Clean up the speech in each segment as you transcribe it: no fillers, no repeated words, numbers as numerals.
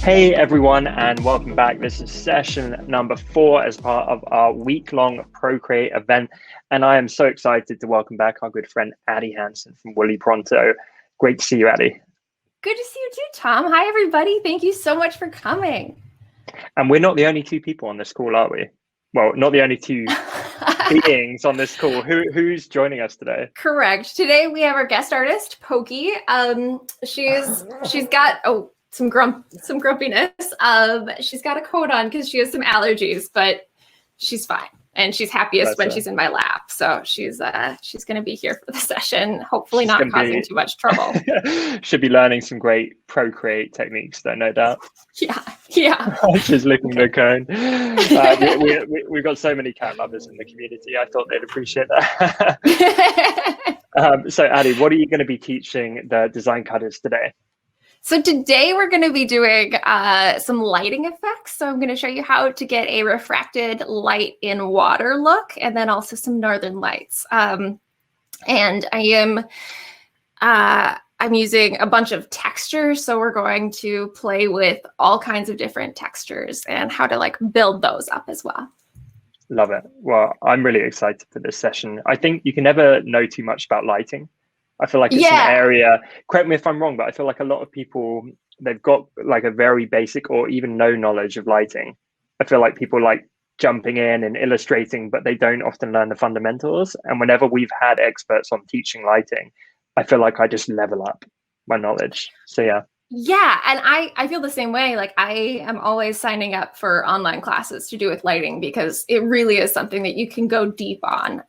Hey everyone, and welcome back. This is session number 4 as part of our week-long Procreate event. And I am so excited to welcome back our good friend Addie Hanson from Wooly Pronto. Great to see you, Addie. Good to see you too, Tom. Hi, everybody. Thank you so much for coming. And we're not the only 2 people on this call, are we? Well, not the only 2 beings on this call. Who's joining us today? Correct. Today we have our guest artist, Pokey. She's got some grumpiness. She's got a coat on because she has some allergies, but she's fine. And she's happiest when she's in my lap. So she's going to be here for the session, hopefully not causing too much trouble. Should be learning some great Procreate techniques, though, no doubt. Yeah. She's licking the cone. We've got so many cat lovers in the community. I thought they'd appreciate that. So, Addie, what are you going to be teaching the design cutters today? So today we're going to be doing some lighting effects. So I'm going to show you how to get a refracted light in water look, and then also some northern lights. And I'm using a bunch of textures. So we're going to play with all kinds of different textures and how to build those up as well. Love it. Well, I'm really excited for this session. I think you can never know too much about lighting. I feel like it's an area, correct me if I'm wrong, but I feel like a lot of people, they've got a very basic or even no knowledge of lighting. I feel like people like jumping in and illustrating, but they don't often learn the fundamentals. And whenever we've had experts on teaching lighting, I feel like I just level up my knowledge. So yeah. Yeah, and I feel the same way. I am always signing up for online classes to do with lighting because it really is something that you can go deep on.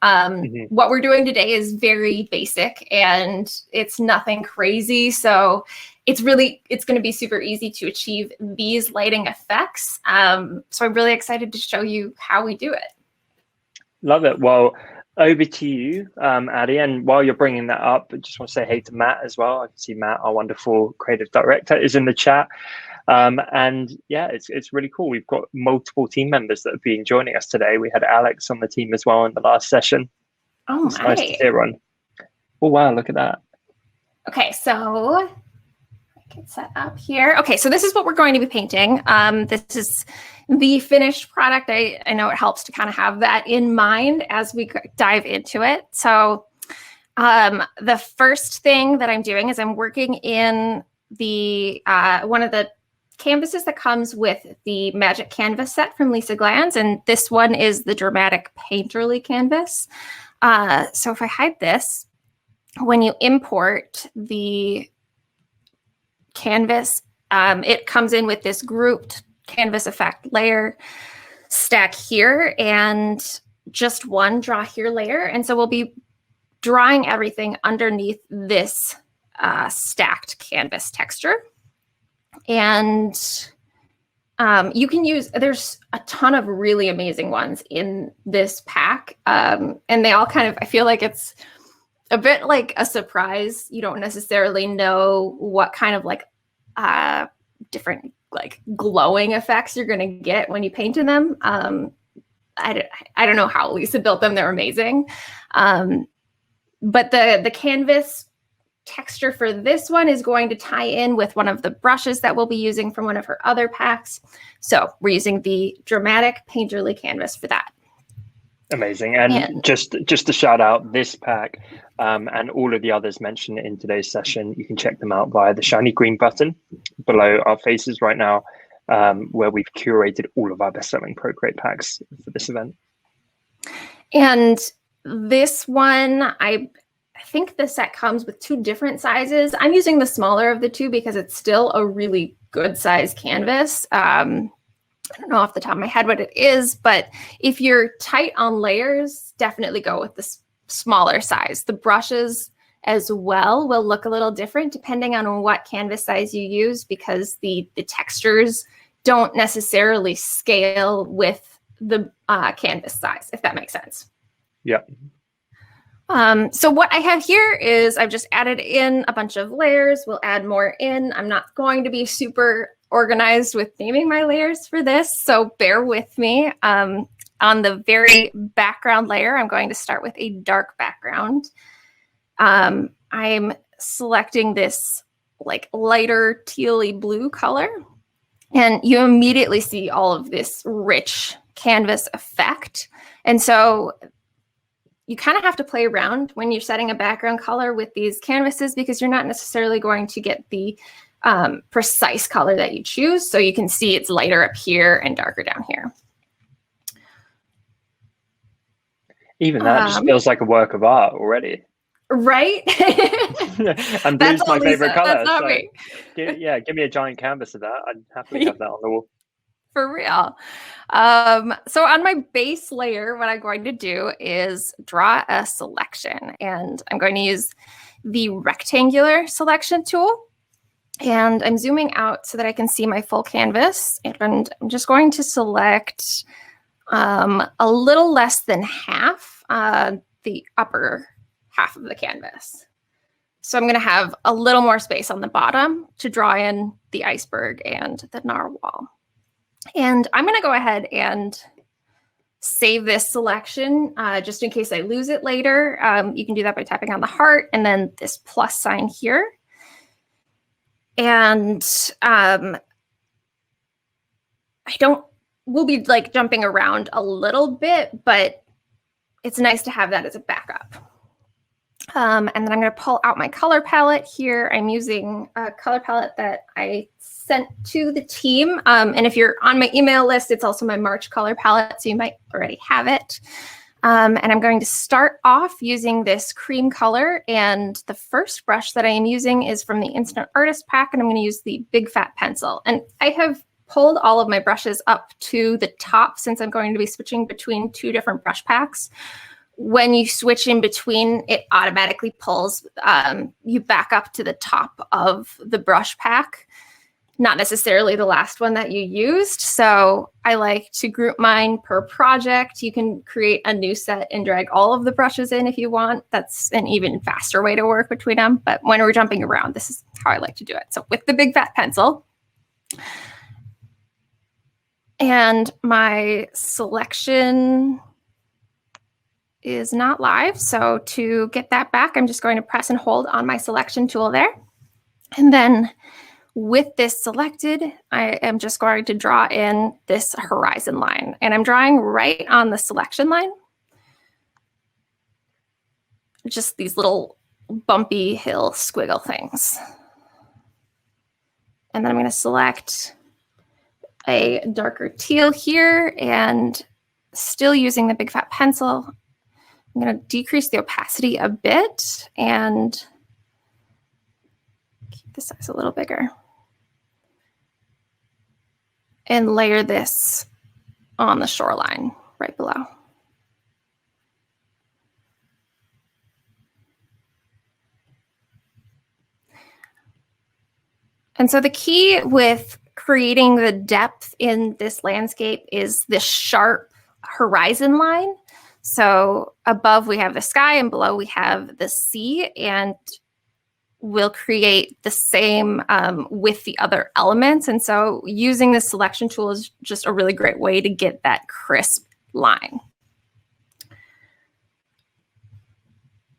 What we're doing today is very basic and it's nothing crazy. So it's going to be super easy to achieve these lighting effects. So I'm really excited to show you how we do it. Love it. Well, over to you, Addie. And while you're bringing that up, I just want to say hey to Matt as well. I can see Matt, our wonderful creative director, is in the chat. And yeah, it's really cool. We've got multiple team members that have been joining us today. We had Alex on the team as well in the last session. Oh, it's nice to see everyone. Oh, wow, look at that. Okay, so I can set up here. Okay, so this is what we're going to be painting. This is the finished product. I know it helps to kind of have that in mind as we dive into it. So the first thing that I'm doing is I'm working in the one of the canvases that comes with the Magic Canvas set from Lisa Glanz, and this one is the Dramatic Painterly canvas. So if I hide this, when you import the canvas, it comes in with this grouped canvas effect layer stack here and just one draw here layer. And so we'll be drawing everything underneath this stacked canvas texture. And you can use, there's a ton of really amazing ones in this pack. And they all kind of, I feel like it's a bit like a surprise. You don't necessarily know what kind of different glowing effects you're going to get when you paint in them. I don't know how Lisa built them. They're amazing. But the canvas texture for this one is going to tie in with one of the brushes that we'll be using from one of her other packs. So we're using the Dramatic Painterly canvas for that. Amazing. And just to shout out this pack and all of the others mentioned in today's session, you can check them out via the shiny green button below our faces right now, where we've curated all of our best-selling Procreate packs for this event. And this one, I think the set comes with 2 different sizes. I'm using the smaller of the 2 because it's still a really good size canvas. I don't know off the top of my head what it is, but if you're tight on layers, definitely go with the smaller size. The brushes as well will look a little different depending on what canvas size you use because the textures don't necessarily scale with the canvas size, if that makes sense. Yeah. So what I have here is I've just added in a bunch of layers. We'll add more in. I'm not going to be super organized with naming my layers for this, so bear with me. On the very background layer, I'm going to start with a dark background. I'm selecting this lighter tealy blue color. And you immediately see all of this rich canvas effect. And so you kind of have to play around when you're setting a background color with these canvases, because you're not necessarily going to get the precise color that you choose. So you can see it's lighter up here and darker down here. Even that just feels like a work of art already. Right? And blue's my favorite color. That's not me. Give me a giant canvas of that. I'd happily have that on the wall. For real. So on my base layer, what I'm going to do is draw a selection, and I'm going to use the rectangular selection tool. And I'm zooming out so that I can see my full canvas. And I'm just going to select a little less than half the upper half of the canvas. So I'm going to have a little more space on the bottom to draw in the iceberg and the narwhal. And I'm going to go ahead and save this selection just in case I lose it later. You can do that by tapping on the heart and then this plus sign here. And we'll be like jumping around a little bit, but it's nice to have that as a backup. And then I'm going to pull out my color palette here. I'm using a color palette that I sent to the team. And if you're on my email list, it's also my March color palette, so you might already have it. And I'm going to start off using this cream color. And the first brush that I am using is from the Instant Artist pack, and I'm going to use the Big Fat Pencil. And I have pulled all of my brushes up to the top since I'm going to be switching between two different brush packs. When you switch in between, it automatically pulls you back up to the top of the brush pack, not necessarily the last one that you used. So I like to group mine per project. You can create a new set and drag all of the brushes in if you want. That's an even faster way to work between them. But when we're jumping around, this is how I like to do it. So with the Big Fat Pencil, and my selection is not live. So to get that back, I'm just going to press and hold on my selection tool there. And then with this selected, I am just going to draw in this horizon line. And I'm drawing right on the selection line. Just these little bumpy hill squiggle things. And then I'm going to select a darker teal here, and still using the Big Fat Pencil, I'm going to decrease the opacity a bit and keep the size a little bigger. And layer this on the shoreline right below. And so the key with creating the depth in this landscape is this sharp horizon line. So above we have the sky and below we have the sea, and we'll create the same with the other elements. And so using the selection tool is just a really great way to get that crisp line.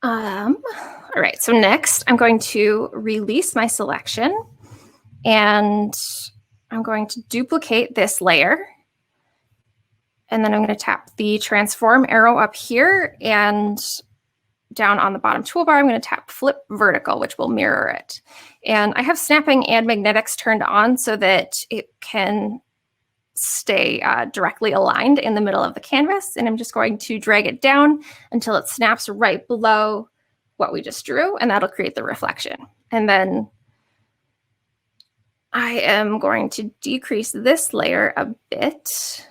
All right, so next I'm going to release my selection, and I'm going to duplicate this layer. And then I'm going to tap the transform arrow up here, and down on the bottom toolbar, I'm going to tap flip vertical, which will mirror it. And I have snapping and magnetics turned on so that it can stay directly aligned in the middle of the canvas. And I'm just going to drag it down until it snaps right below what we just drew, and that'll create the reflection. And then I am going to decrease this layer a bit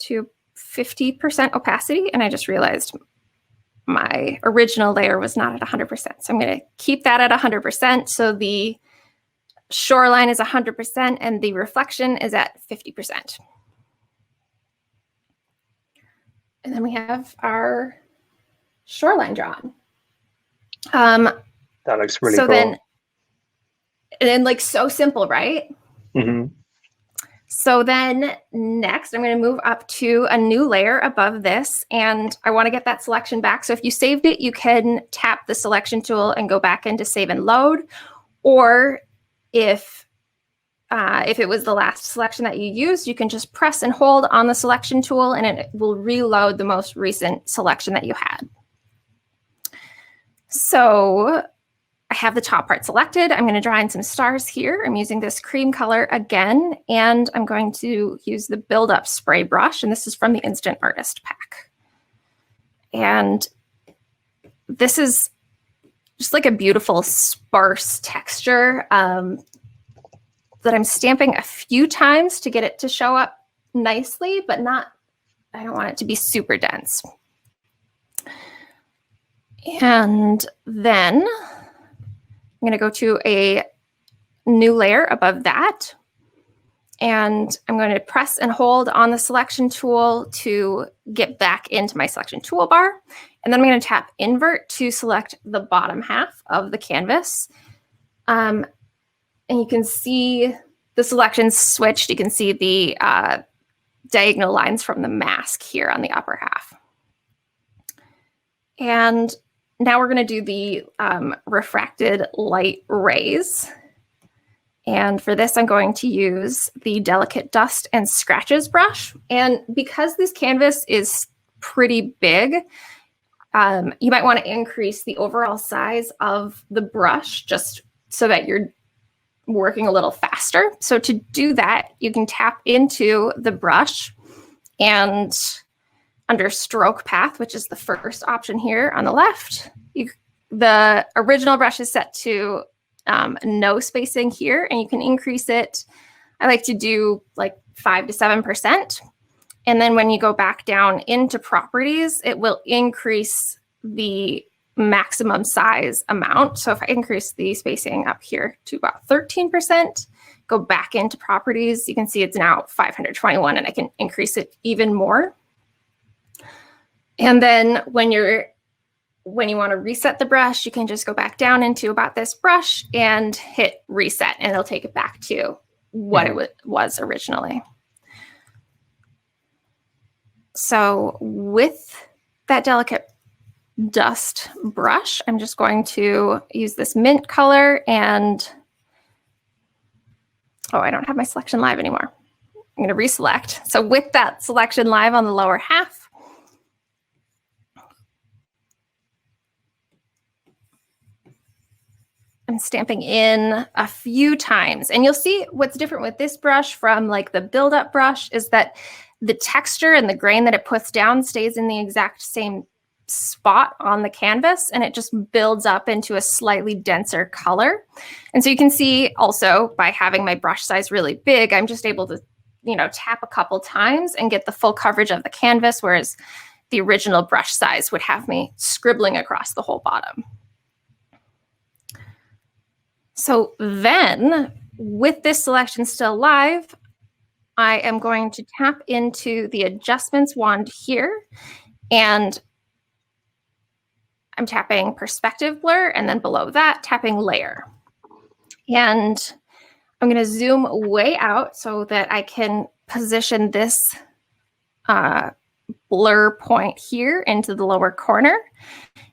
to 50% opacity, and I just realized my original layer was not at 100%. So I'm going to keep that at 100%. So the shoreline is 100% and the reflection is at 50%. And then we have our shoreline drawn. That looks really cool. Then like so simple, right? Mm-hmm. So then next, I'm going to move up to a new layer above this, and I want to get that selection back. So if you saved it, you can tap the selection tool and go back into save and load. Or if if it was the last selection that you used, you can just press and hold on the selection tool and it will reload the most recent selection that you had. So I have the top part selected. I'm going to draw in some stars here. I'm using this cream color again, and I'm going to use the Build Up spray brush, and this is from the Instant Artist pack. And this is just like a beautiful sparse texture that I'm stamping a few times to get it to show up nicely, but not, I don't want it to be super dense. And then I'm going to go to a new layer above that. And I'm going to press and hold on the selection tool to get back into my selection toolbar. And then I'm going to tap invert to select the bottom half of the canvas. And you can see the selections switched. You can see the diagonal lines from the mask here on the upper half. And now we're going to do the refracted light rays. And for this, I'm going to use the Delicate Dust and Scratches brush. And because this canvas is pretty big, you might want to increase the overall size of the brush just so that you're working a little faster. So to do that, you can tap into the brush and under stroke path, which is the first option here on the left, the original brush is set to no spacing here, and you can increase it. I like to do like 5 to 7%. And then when you go back down into properties, it will increase the maximum size amount. So if I increase the spacing up here to about 13%, go back into properties, you can see it's now 521, and I can increase it even more. And then when you want to reset the brush, you can just go back down into about this brush and hit reset, and it'll take it back to what it was originally. So with that Delicate Dust brush, I'm just going to use this mint color and, oh, I don't have my selection live anymore. I'm going to reselect. So with that selection live on the lower half, I'm stamping in a few times, and you'll see what's different with this brush from like the build-up brush is that the texture and the grain that it puts down stays in the exact same spot on the canvas, and it just builds up into a slightly denser color. And so you can see also by having my brush size really big, I'm just able to, you know, tap a couple times and get the full coverage of the canvas, whereas the original brush size would have me scribbling across the whole bottom. So then, with this selection still live, I am going to tap into the adjustments wand here, and I'm tapping perspective blur, and then below that, tapping layer. And I'm going to zoom way out so that I can position this blur point here into the lower corner.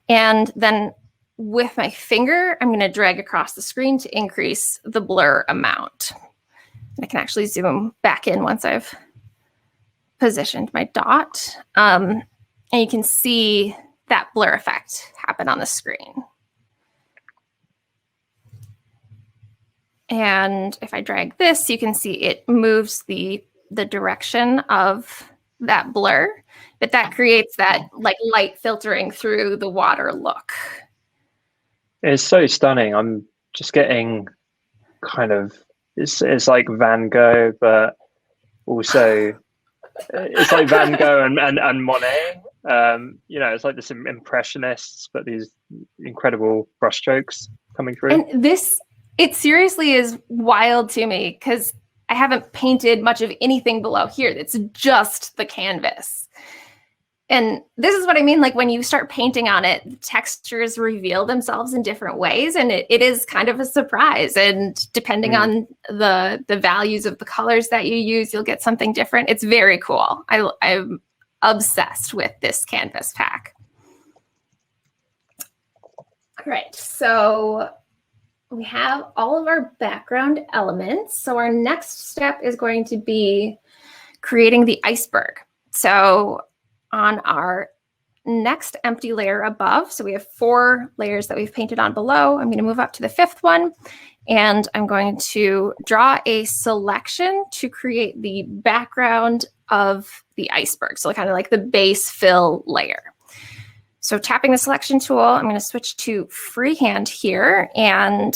And then with my finger, I'm going to drag across the screen to increase the blur amount. And I can actually zoom back in once I've positioned my dot. And you can see that blur effect happen on the screen. And if I drag this, you can see it moves the direction of that blur, but that creates that like light filtering through the water look. It's so stunning. I'm just getting kind of, it's like Van Gogh, but also it's like Van Gogh and Monet. You know, it's like this impressionists, but these incredible brushstrokes coming through. And this, it seriously is wild to me because I haven't painted much of anything below here. It's just the canvas. And this is what I mean, like when you start painting on it, the textures reveal themselves in different ways, and it is kind of a surprise. And depending on the values of the colors that you use, you'll get something different. It's very cool. I'm obsessed with this canvas pack. All right, so we have all of our background elements. So our next step is going to be creating the iceberg. So on our next empty layer above, so we have 4 layers that we've painted on below. I'm going to move up to the 5th one, and I'm going to draw a selection to create the background of the iceberg. So kind of like the base fill layer. So tapping the selection tool, I'm going to switch to freehand here, and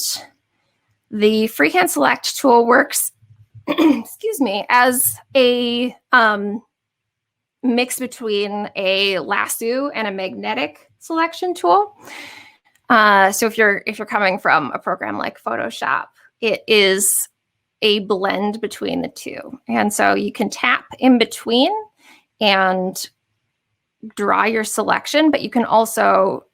the freehand select tool works, excuse me, as a mix between a lasso and a magnetic selection tool. So if you're coming from a program like Photoshop, it is a blend between the two. And so you can tap in between and draw your selection, but you can also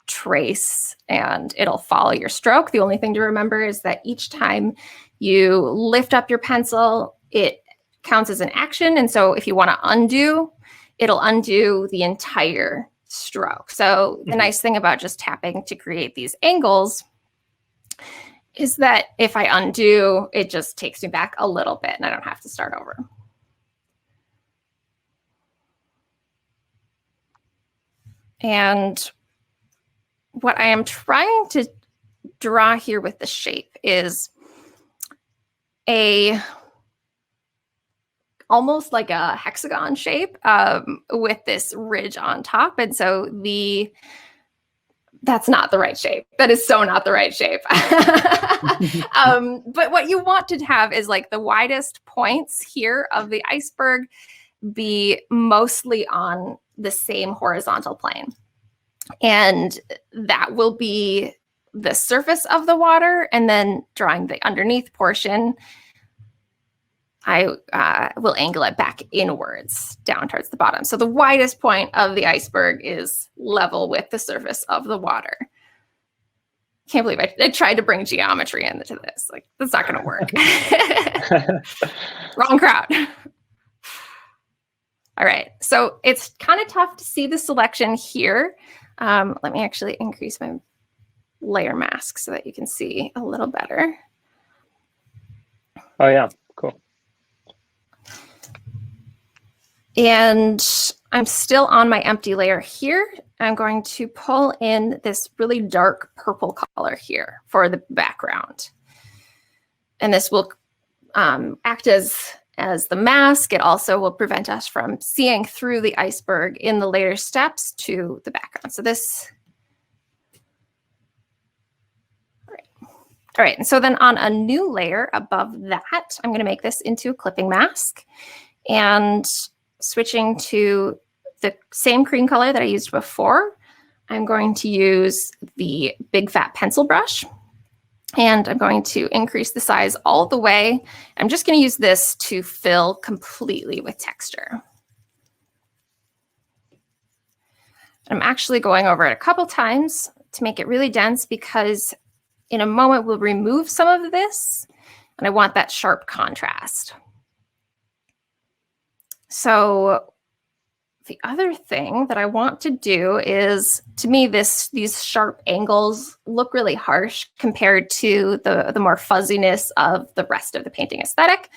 trace and it'll follow your stroke. The only thing to remember is that each time you lift up your pencil, it counts as an action. And so if you want to undo, it'll undo the entire stroke. So the nice thing about just tapping to create these angles is that if I undo, it just takes me back a little bit and I don't have to start over. And what I am trying to draw here with the shape is almost like a hexagon shape with this ridge on top. And so that's not the right shape. That is so not the right shape. But what you want to have is like the widest points here of the iceberg be mostly on the same horizontal plane. And that will be the surface of the water. And then drawing the underneath portion, I will angle it back inwards down towards the bottom. So the widest point of the iceberg is level with the surface of the water. Can't believe I tried to bring geometry into this. Like, that's not going to work. Wrong crowd. All right, so it's kind of tough to see the selection here. Let me actually increase my layer mask so that you can see a little better. Oh yeah, cool. And I'm still on my empty layer here. I'm going to pull in this really dark purple color here for the background. And this will act as the mask. It also will prevent us from seeing through the iceberg in the later steps to the background. So this, all right. And so then on a new layer above that, I'm going to make this into a clipping mask, and switching to the same cream color that I used before, I'm going to use the big fat pencil brush. And I'm going to increase the size all the way. I'm just going to use this to fill completely with texture. I'm actually going over it a couple times to make it really dense, because in a moment we'll remove some of this, and I want that sharp contrast. So the other thing that I want to do is, to me, these sharp angles look really harsh compared to the more fuzziness of the rest of the painting aesthetic.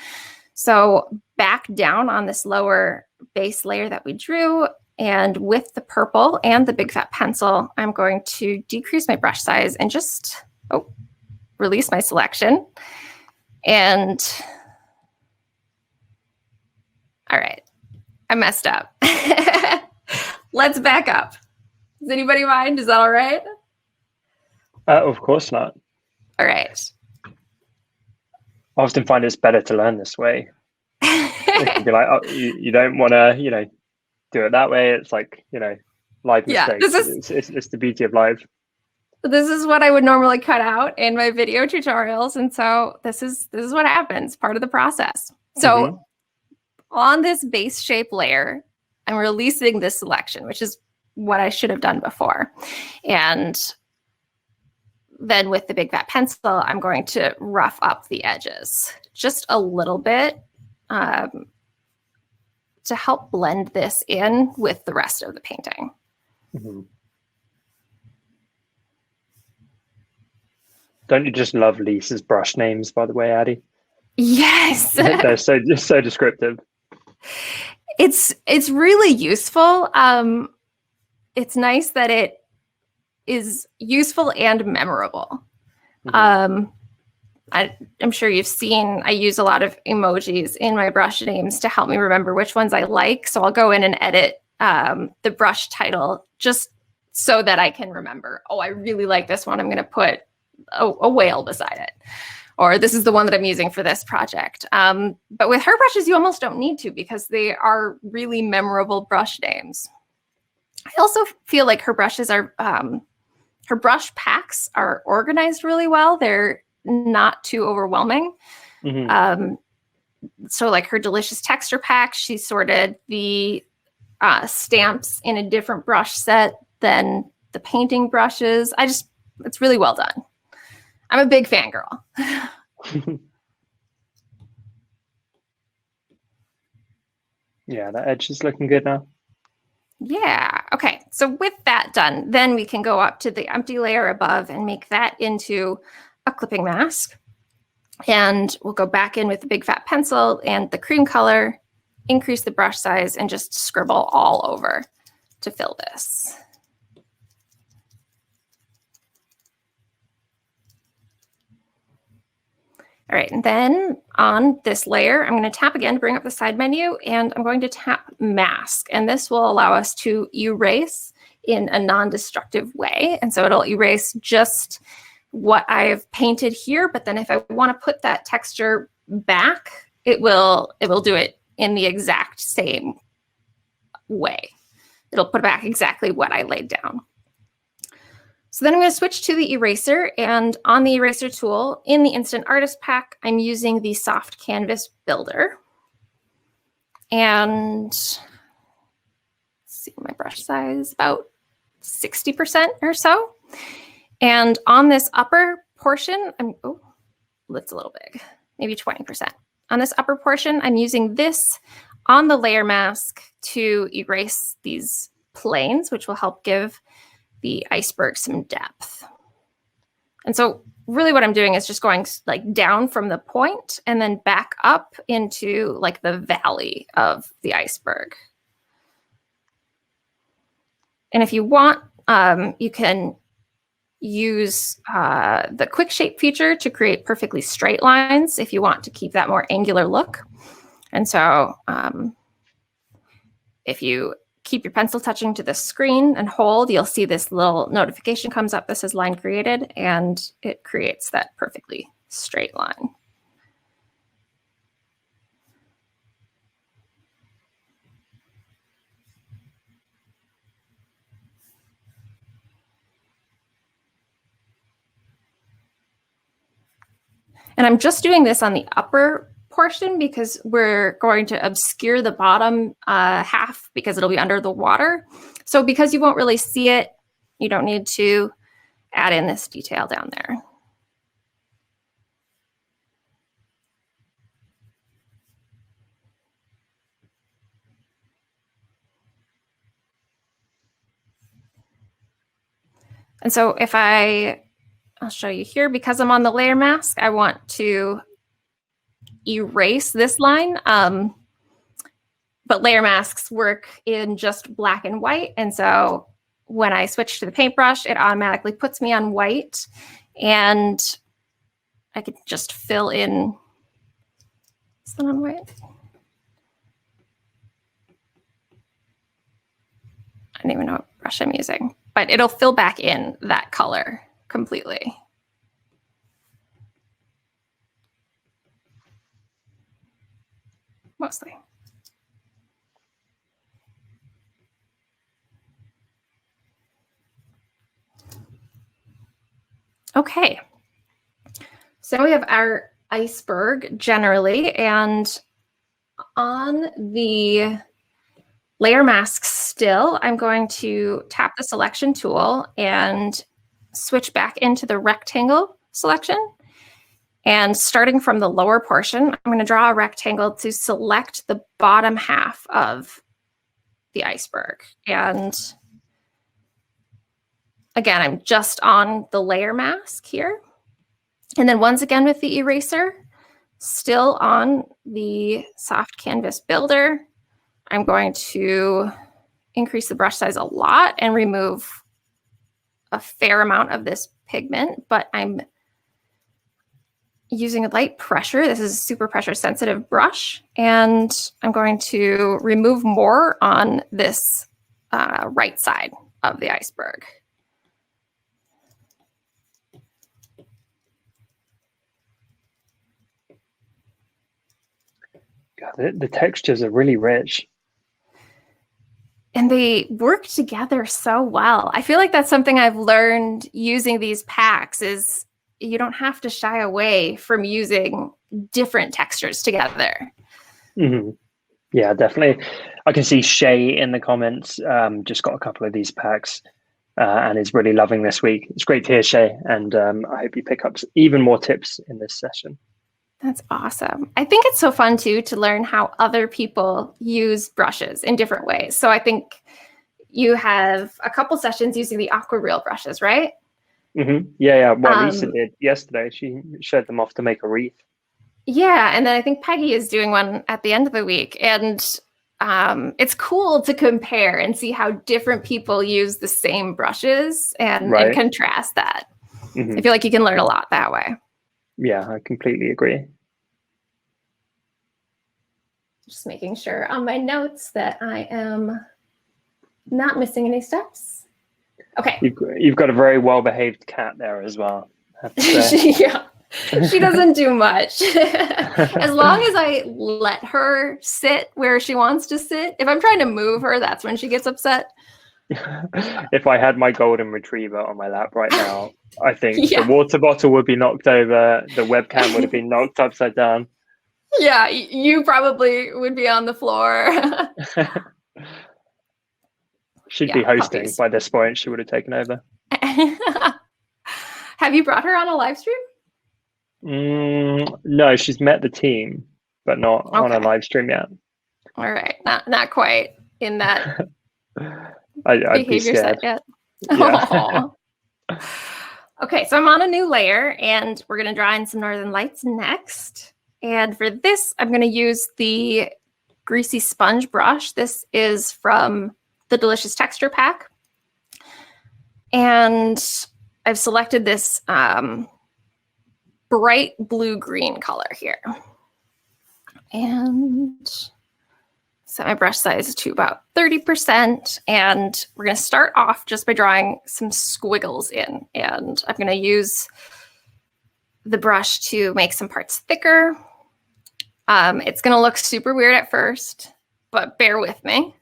So back down on this lower base layer that we drew, and with the purple and the big fat pencil, I'm going to decrease my brush size and just release my selection. And all right, I messed up. Let's back up. Does anybody mind? Is that all right? Of course not. All right. I often find it's better to learn this way. It can be like, oh, you don't want to, do it that way. It's like, live mistakes. It's the beauty of live. This is what I would normally cut out in my video tutorials, and so this is what happens, part of the process. So on this base shape layer, I'm releasing this selection, which is what I should have done before. And then with the big fat pencil, I'm going to rough up the edges just a little bit to help blend this in with the rest of the painting. Don't you just love Lisa's brush names, by the way, Addie? Yes. They're so descriptive. It's really useful. It's nice that it is useful and memorable. I'm sure you've seen, I use a lot of emojis in my brush names to help me remember which ones I like. So I'll go in and edit the brush title just so that I can remember, oh, I really like this one. I'm going to put a whale beside it. Or this is the one that I'm using for this project. But with her brushes, you almost don't need to because they are really memorable brush names. I also feel like her brushes are, her brush packs are organized really well. They're not too overwhelming. So like her Delicious Texture pack, she sorted the stamps in a different brush set than the painting brushes. It's really well done. I'm a big fangirl. Yeah, that edge is looking good now. Yeah. Okay. So with that done, then we can go up to the empty layer above and make that into a clipping mask. And we'll go back in with the big fat pencil and the cream color, increase the brush size, and just scribble all over to fill this. All right, and then on this layer, I'm going to tap again to bring up the side menu, and I'm going to tap mask. And this will allow us to erase in a non-destructive way. And so it'll erase just what I've painted here, but then if I want to put that texture back, it will do it in the exact same way. It'll put back exactly what I laid down. So then I'm going to switch to the eraser, and on the eraser tool in the Instant Artist pack, I'm using the Soft Canvas Builder. And let's see, my brush size about 60% or so. And on this upper portion, oh, that's a little big, maybe 20%. On this upper portion, I'm using this on the layer mask to erase these planes, which will help give the iceberg some depth. And so really what I'm doing is just going like down from the point and then back up into like the valley of the iceberg. And if you want, you can use the quick shape feature to create perfectly straight lines if you want to keep that more angular look. And so if you keep your pencil touching to the screen and hold, you'll see this little notification comes up that says line created, and it creates that perfectly straight line. And I'm just doing this on the upper portion because we're going to obscure the bottom half because it'll be under the water. So because you won't really see it, you don't need to add in this detail down there. And so if I'll show you here, because I'm on the layer mask, I want to erase this line. But layer masks work in just black and white. And so when I switch to the paintbrush, it automatically puts me on white, and I could just fill in. Is that on white? I don't even know what brush I'm using, but it'll fill back in that color completely. Mostly. Okay, so we have our iceberg generally, and on the layer mask still, I'm going to tap the selection tool and switch back into the rectangle selection. And starting from the lower portion, I'm going to draw a rectangle to select the bottom half of the iceberg. And again, I'm just on the layer mask here. And then once again with the eraser, still on the soft canvas builder, I'm going to increase the brush size a lot and remove a fair amount of this pigment, but I'm using a light pressure. This is a super pressure sensitive brush, and I'm going to remove more on this right side of the iceberg. God, the textures are really rich. And they work together so well. I feel like that's something I've learned using these packs is you don't have to shy away from using different textures together. Mm-hmm. Yeah, definitely. I can see Shay in the comments, just got a couple of these packs and is really loving this week. It's great to hear, Shay, and I hope you pick up even more tips in this session. That's awesome. I think it's so fun too to learn how other people use brushes in different ways. So I think you have a couple sessions using the aquarelle brushes, right? Mm-hmm. Yeah. Well, Lisa did yesterday. She showed them off to make a wreath. Yeah, and then I think Peggy is doing one at the end of the week, and it's cool to compare and see how different people use the same brushes and contrast that. Mm-hmm. I feel like you can learn a lot that way. Yeah, I completely agree. Just making sure on my notes that I am not missing any steps. Okay. You've got a very well-behaved cat there as well. Yeah, she doesn't do much. As long as I let her sit where she wants to sit. If I'm trying to move her, that's when she gets upset. If I had my golden retriever on my lap right now, I think the water bottle would be knocked over, the webcam would have been knocked upside down. Yeah, you probably would be on the floor. She'd be hosting puppies. By this point. She would have taken over. Have you brought her on a live stream? No, she's met the team, but not on a live stream yet. All right, not quite in that I'd be scared. Set yet. Yeah. Okay, so I'm on a new layer, and we're going to draw in some northern lights next. And for this, I'm going to use the greasy sponge brush. This is from the Delicious Texture Pack. And I've selected this bright blue-green color here. And set my brush size to about 30%. And we're going to start off just by drawing some squiggles in. And I'm going to use the brush to make some parts thicker. It's going to look super weird at first, but bear with me.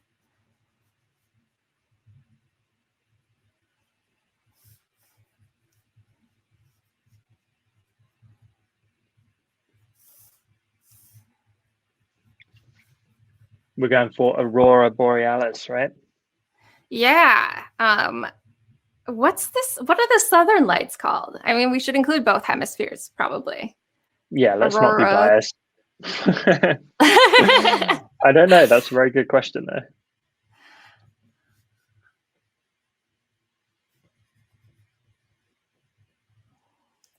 We're going for Aurora Borealis, right? Yeah. What's this? What are the southern lights called? I mean, we should include both hemispheres, probably. Yeah, let's not be biased. I don't know. That's a very good question, though.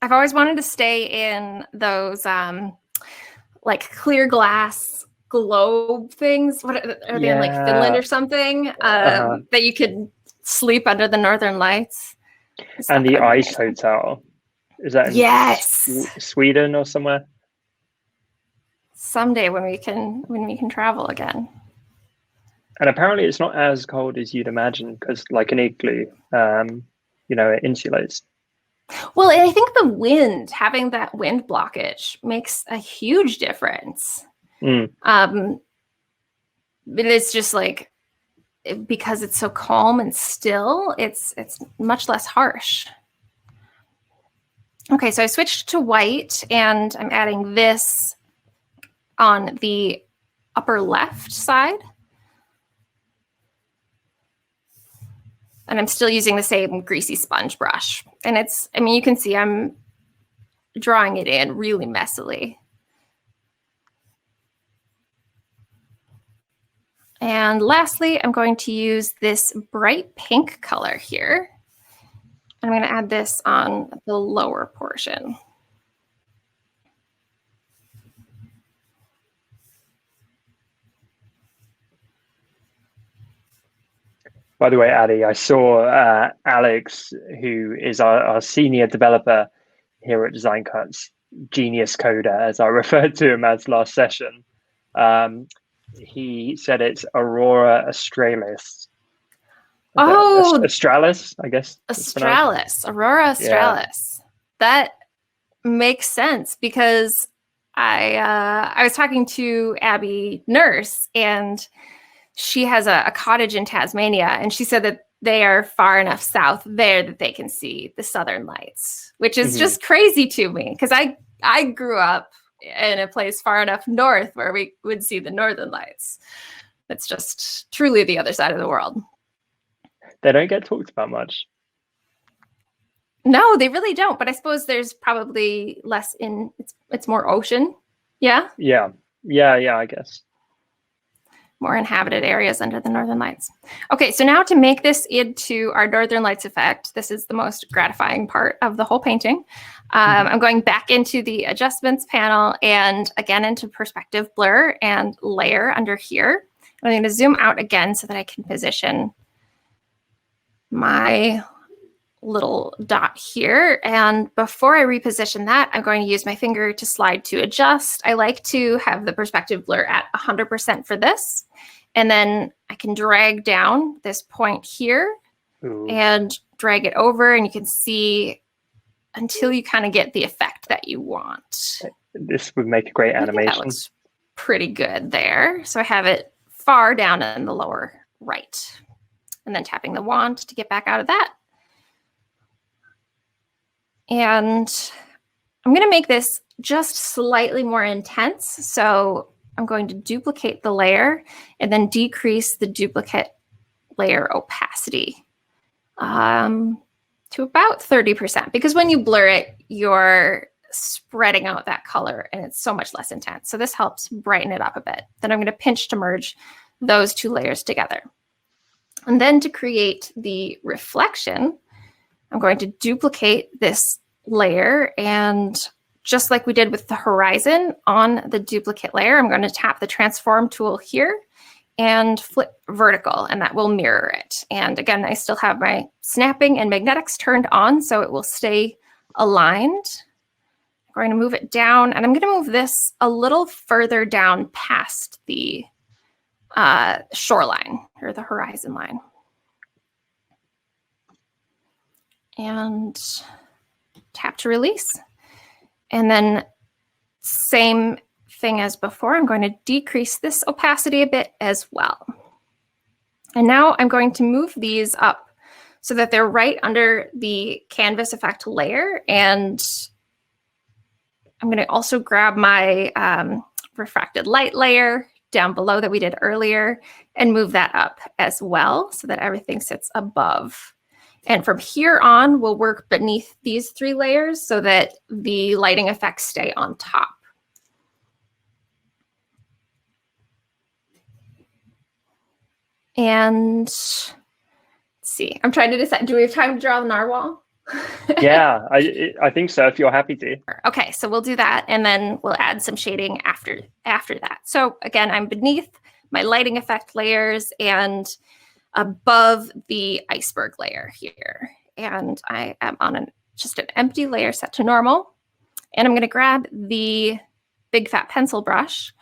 I've always wanted to stay in those like clear glass globe things. What are they in, like Finland or something? That you could sleep under the northern lights. And the Ice Hotel. Is that in Sweden or somewhere? Someday when we can travel again. And apparently it's not as cold as you'd imagine, because like an igloo, it insulates. Well, and I think the wind, having that wind blockage makes a huge difference. But it's just like, because it's so calm and still, it's much less harsh. Okay, so I switched to white, and I'm adding this on the upper left side. And I'm still using the same greasy sponge brush. And you can see I'm drawing it in really messily. And lastly, I'm going to use this bright pink color here. I'm going to add this on the lower portion. By the way, Addie, I saw Alex, who is our senior developer here at Design Cuts, genius coder, as I referred to him as last session. He said it's Aurora Australis. Oh, Australis, I guess. Australis, Aurora Australis. Yeah. That makes sense because I was talking to Abby Nurse, and she has a cottage in Tasmania, and she said that they are far enough south there that they can see the southern lights, which is just crazy to me because I grew up in a place far enough north where we would see the northern lights. It's just truly the other side of the world. They don't get talked about much. No, they really don't. But I suppose there's probably less it's more ocean. Yeah. Yeah. I guess. More inhabited areas under the northern lights. Okay, so now to make this into our northern lights effect, this is the most gratifying part of the whole painting. I'm going back into the adjustments panel and again into perspective blur and layer under here. I'm going to zoom out again so that I can position my little dot here. And before I reposition that, I'm going to use my finger to slide to adjust. I like to have the perspective blur at 100% for this. And then I can drag down this point here and drag it over, and you can see until you kind of get the effect that you want. This would make a great animation. That looks pretty good there. So I have it far down in the lower right. And then tapping the wand to get back out of that. And I'm going to make this just slightly more intense. So I'm going to duplicate the layer and then decrease the duplicate layer opacity to about 30%. Because when you blur it, you're spreading out that color and it's so much less intense. So this helps brighten it up a bit. Then I'm going to pinch to merge those two layers together. And then to create the reflection, I'm going to duplicate this layer, and just like we did with the horizon on the duplicate layer, I'm going to tap the transform tool here and flip vertical, and that will mirror it. And again, I still have my snapping and magnetics turned on, so it will stay aligned. I'm going to move it down, and I'm going to move this a little further down past the shoreline or the horizon line. And tap to release. And then same thing as before, I'm going to decrease this opacity a bit as well. And now I'm going to move these up so that they're right under the canvas effect layer. And I'm going to also grab my refracted light layer down below that we did earlier and move that up as well so that everything sits above. And from here on, we'll work beneath these three layers so that the lighting effects stay on top. And let's see, I'm trying to decide, do we have time to draw the narwhal? Yeah, I think so, if you're happy to. Okay, so we'll do that, and then we'll add some shading after that. So again, I'm beneath my lighting effect layers and above the iceberg layer here. And I am on just an empty layer set to normal. And I'm going to grab the big fat pencil brush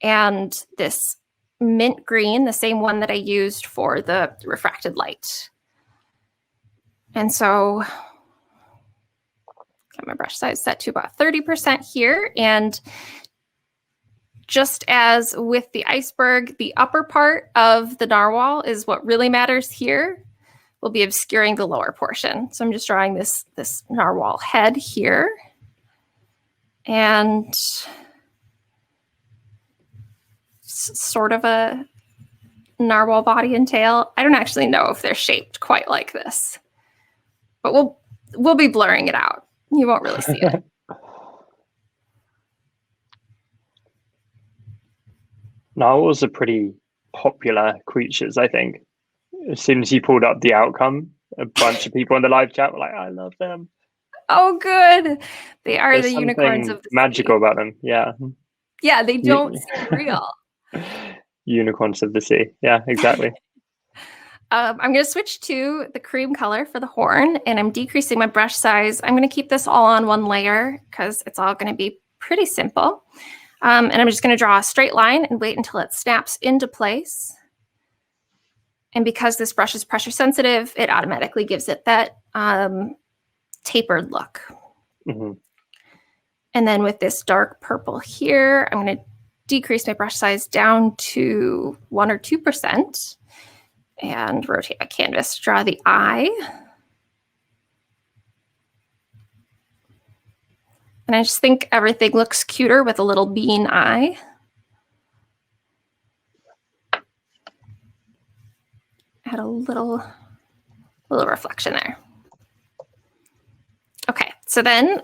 and this mint green, the same one that I used for the refracted light. And so got my brush size set to about 30% here. And just as with the iceberg, the upper part of the narwhal is what really matters here. We'll be obscuring the lower portion. So I'm just drawing this narwhal head here. And sort of a narwhal body and tail. I don't actually know if they're shaped quite like this, but we'll be blurring it out. You won't really see it. Narwhals are pretty popular creatures, I think. As soon as you pulled up the outcome, a bunch of people in the live chat were like, I love them. Oh, good. They are There's the unicorns of the magical sea. About them, yeah. Yeah, they don't seem real. Unicorns of the sea, yeah, exactly. I'm going to switch to the cream color for the horn, and I'm decreasing my brush size. I'm going to keep this all on one layer because it's all going to be pretty simple. And I'm just going to draw a straight line and wait until it snaps into place. And because this brush is pressure sensitive, it automatically gives it that tapered look. Mm-hmm. And then with this dark purple here, I'm going to decrease my brush size down to 1 or 2% and rotate my canvas to draw the eye. And I just think everything looks cuter with a little bean eye. Add a little reflection there. Okay, so then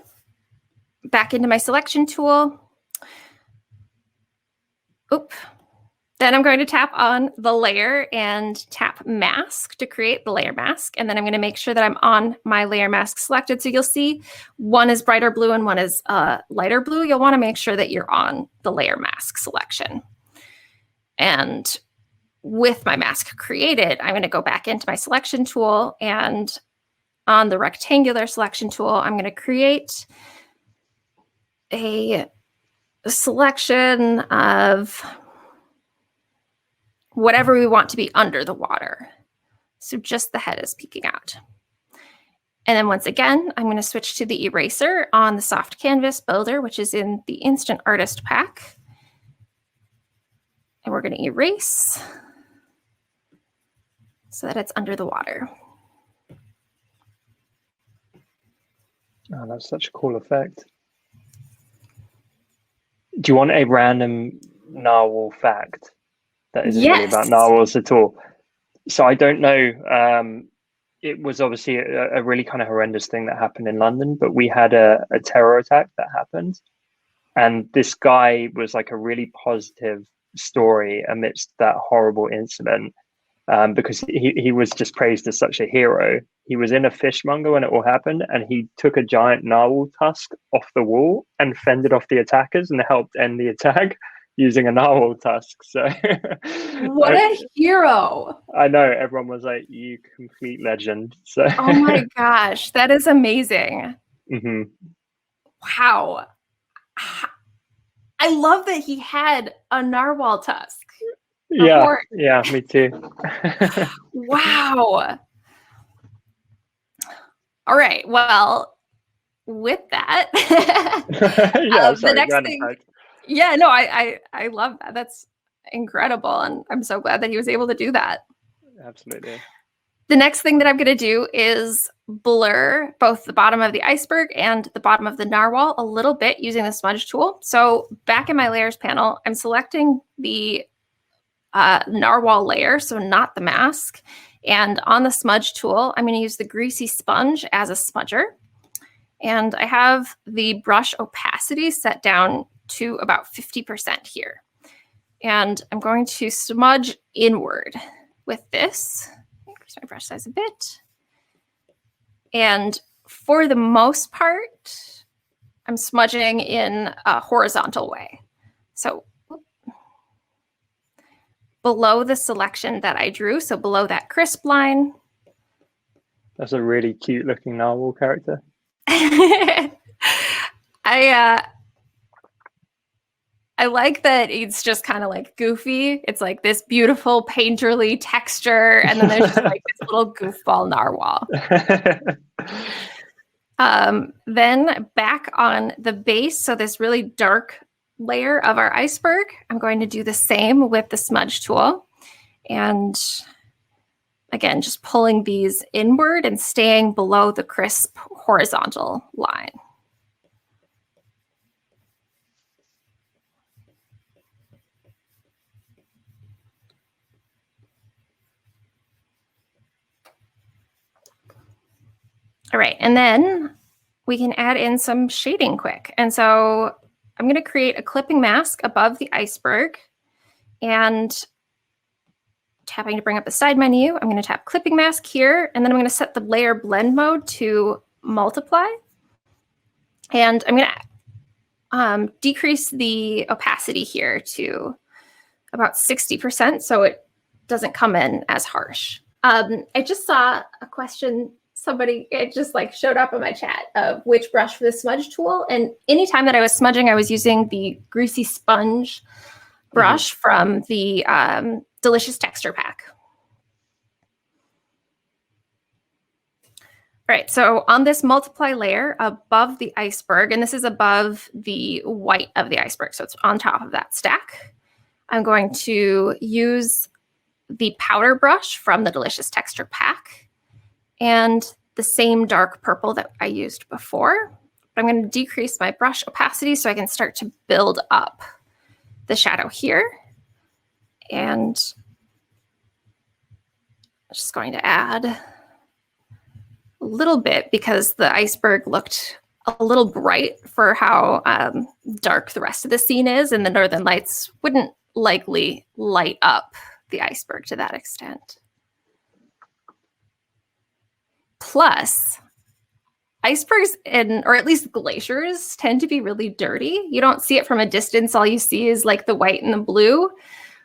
back into my selection tool. Oop. Then I'm going to tap on the layer and tap mask to create the layer mask. And then I'm going to make sure that I'm on my layer mask selected. So you'll see one is brighter blue and one is lighter blue. You'll want to make sure that you're on the layer mask selection. And with my mask created, I'm going to go back into my selection tool, and on the rectangular selection tool, I'm going to create a selection of whatever we want to be under the water. So just the head is peeking out. And then once again, I'm going to switch to the eraser on the soft canvas builder, which is in the Instant Artist pack. And we're going to erase so that it's under the water. Oh, that's such a cool effect. Do you want a random narwhal fact that isn't really about narwhals at all? So I don't know. It was obviously a really kind of horrendous thing that happened in London, but we had a terror attack that happened. And this guy was like a really positive story amidst that horrible incident, because he was just praised as such a hero. He was in a fishmonger when it all happened, and he took a giant narwhal tusk off the wall and fended off the attackers and helped end the attack using a narwhal tusk. So what a hero. I know, everyone was like, you complete legend. So oh my gosh, that is amazing. Mm-hmm. Wow. I love that he had a narwhal tusk. Yeah, me too. Wow. All right. Well, with that, the next thing. Yeah, no, I love that. That's incredible, and I'm so glad that he was able to do that. Absolutely. The next thing that I'm going to do is blur both the bottom of the iceberg and the bottom of the narwhal a little bit using the smudge tool. So back in my layers panel, I'm selecting the narwhal layer, so not the mask. And on the smudge tool, I'm going to use the greasy sponge as a smudger. And I have the brush opacity set down to about 50% here. And I'm going to smudge inward with this. Increase my brush size a bit. And for the most part, I'm smudging in a horizontal way. So below the selection that I drew, so below that crisp line. That's a really cute looking narwhal character. I like that it's just kind of like goofy. It's like this beautiful painterly texture, and then there's just like this little goofball narwhal. Then back on the base, so this really dark layer of our iceberg, I'm going to do the same with the smudge tool. And again, just pulling these inward and staying below the crisp horizontal line. All right, and then we can add in some shading quick. And so I'm going to create a clipping mask above the iceberg, and tapping to bring up the side menu, I'm going to tap clipping mask here, and then I'm going to set the layer blend mode to multiply. And I'm going to decrease the opacity here to about 60% so it doesn't come in as harsh. I just saw a question. Somebody, it just like showed up in my chat of which brush for the smudge tool. And anytime that I was smudging, I was using the greasy sponge brush from the Delicious Texture Pack. All right, so on this multiply layer above the iceberg, and this is above the white of the iceberg, so it's on top of that stack, I'm going to use the powder brush from the Delicious Texture Pack and the same dark purple that I used before. But I'm going to decrease my brush opacity so I can start to build up the shadow here. And I'm just going to add a little bit because the iceberg looked a little bright for how dark the rest of the scene is, and the northern lights wouldn't likely light up the iceberg to that extent. Plus, icebergs or at least glaciers tend to be really dirty. You don't see it from a distance. All you see is like the white and the blue.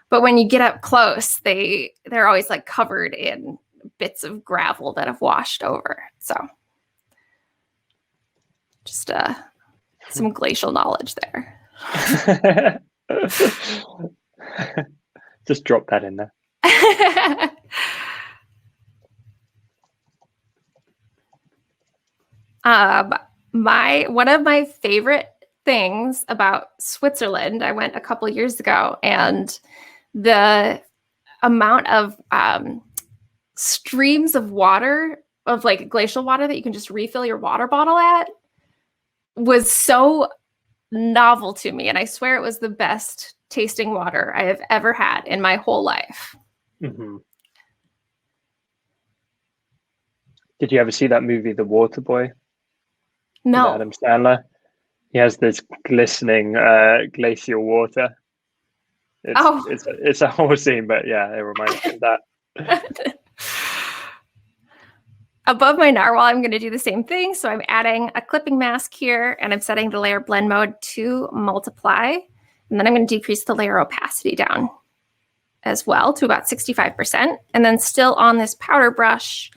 But when you get up close, they're always like covered in bits of gravel that have washed over. So just some glacial knowledge there. Just drop that in there. One of my favorite things about Switzerland, I went a couple years ago, and the amount of streams of water, of like glacial water that you can just refill your water bottle at, was so novel to me. And I swear it was the best tasting water I have ever had in my whole life. Mm-hmm. Did you ever see that movie, The Water Boy? No. Adam Sandler. He has this glistening glacial water. It's a whole scene, but yeah, it reminds me of that. Above my narwhal, I'm going to do the same thing. So I'm adding a clipping mask here, and I'm setting the layer blend mode to multiply. And then I'm going to decrease the layer opacity down as well to about 65%. And then still on this powder brush,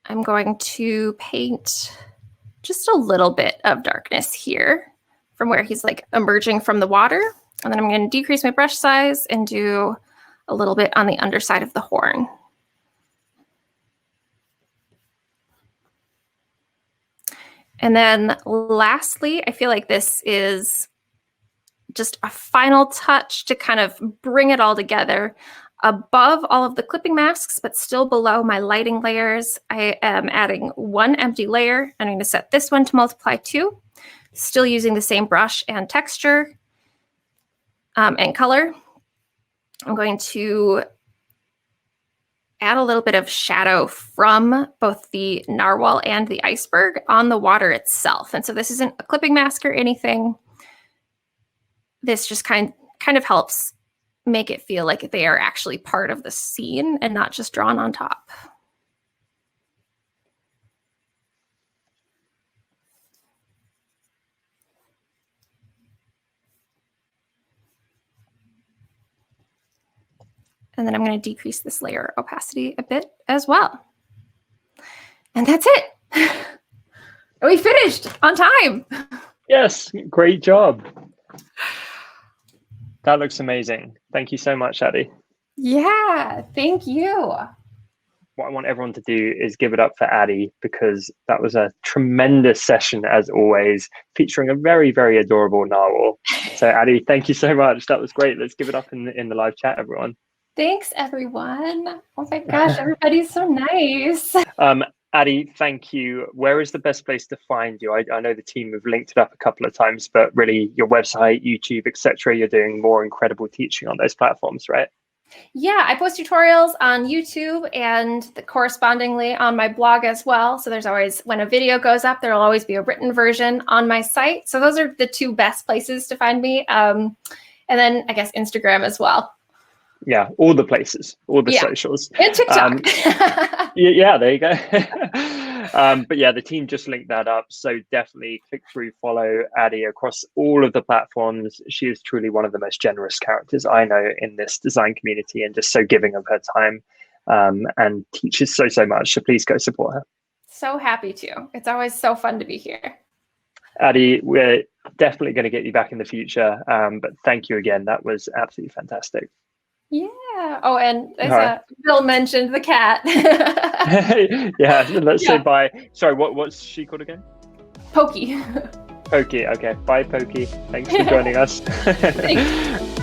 I'm going to paint just a little bit of darkness here from where he's like emerging from the water. And then I'm going to decrease my brush size and do a little bit on the underside of the horn. And then lastly, I feel like this is just a final touch to kind of bring it all together. Above all of the clipping masks, but still below my lighting layers, I am adding one empty layer. I'm going to set this one to multiply 2, still using the same brush and texture and color. I'm going to add a little bit of shadow from both the narwhal and the iceberg on the water itself. And so this isn't a clipping mask or anything. This just kind of helps make it feel like they are actually part of the scene and not just drawn on top. And then I'm going to decrease this layer opacity a bit as well. And that's it. We finished on time. Yes, great job. That looks amazing. Thank you so much, Addie. Yeah, thank you. What I want everyone to do is give it up for Addie, because that was a tremendous session, as always, featuring a very, very adorable narwhal. So Addie, thank you so much. That was great. Let's give it up in the live chat, everyone. Thanks, everyone. Oh my gosh, everybody's so nice. Addie, thank you. Where is the best place to find you? I know the team have linked it up a couple of times, but really your website, YouTube, etc. You're doing more incredible teaching on those platforms, right? Yeah, I post tutorials on YouTube and correspondingly on my blog as well. So there's always, when a video goes up, there'll always be a written version on my site. So those are the two best places to find me. And then I guess Instagram as well. Yeah, all the places, all the socials. And TikTok. Yeah, there you go. But yeah, the team just linked that up. So definitely click through, follow Addie across all of the platforms. She is truly one of the most generous characters I know in this design community, and just so giving of her time. and teaches so much. So please go support her. So happy to. It's always so fun to be here. Addie, we're definitely going to get you back in the future. But thank you again. That was absolutely fantastic. Yeah. Oh, and Bill mentioned the cat. Yeah, let's say bye. Sorry, what's she called again? Pokey. Pokey. Okay, bye, Pokey. Thanks for joining us. Thanks.